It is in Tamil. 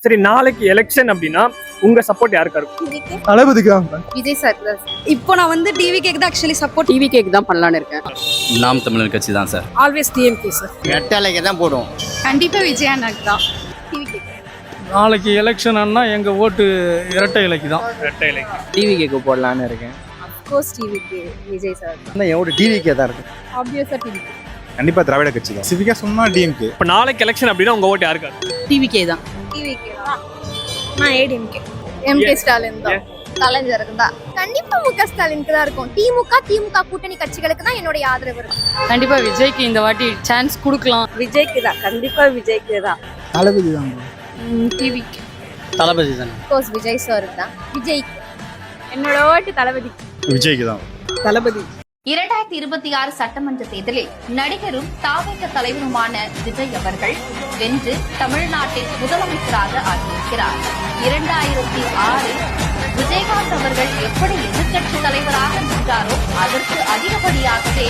சரி, நாளைக்கு எலெக்ஷன் அப்படின்னா உங்க சப்போர்ட் யாருக்கா இருக்கும்? தளபதிக்கு தான். விஜய் சார். இப்போ நான் வந்து டிவி கேக்கு தான் ஆக்சுவலி சப்போர்ட். டிவி கேக்கு தான் பண்ணலான்னு இருக்கேன். நாம் தமிழர் கட்சி தான் சார். Always DMK sir. ரெட்டலைக்கு தான் போடுவோம். கண்டிப்பா விஜய் அண்ணாக்கு தான். டிவி கேக்கு. நாளைக்கு எலெக்ஷன் ஆனா எங்க ஓட்டு இரட்டை இலைக்கு தான். ரெட்டை இலைக்கு. டிவி கேக்கு போடலான்னு இருக்கேன். கோர்ஸ் டிவிக்கு விஜய் சார். ஆனால் என் ஓட்டு டிவிக்கே தான் இருக்கு. ஆப்வியஸா டிவி. கண்டிப்பா திராவிட கட்சி தான். சிவிகா சொன்னா டிஎம்கே. இப்ப நாளைக்கு எலெக்ஷன் அப்படின்னா உங்க ஓட்டு யாருக்கா இருக்கும்? டிவி கே தான். டிவிக்கு தான். நான் ஏடிஎம்கே. எம்கே ஸ்டாலின் தான். கலைஞருக்கு தான். கண்டிப்பா முக ஸ்டாலினுக்கு தான் இருக்கும். திமுக கூட்டணி கட்சிகளுக்கு தான் என்னோட ஆதரவு இருக்கும். கண்டிப்பா விஜய்க்கு இந்த வாட்டி சான்ஸ் கொடுக்கலாம். விஜய்க்கு தான். கண்டிப்பா விஜய்க்கு தான். தளபதி தான். டிவிக்கு. தளபதி தானே. கோர்ஸ் விஜய் சார் தான். விஜய்க்கு. என்னோட ஓட்டு தளபதி. விஜய்க்கு தான். தளபதி. 2026 சட்டமன்ற தேர்தலில் நடிகரும் தாவேக தலைவருமான விஜய் அவர்கள் வென்று தமிழ்நாட்டின் முதலமைச்சராக ஆகியிருக்கிறார். 2006 விஜயகாந்த் அவர்கள் எப்படி எதிர்க்கட்சி தலைவராக நின்றாரோ அதற்கு அதிகப்படியாகவே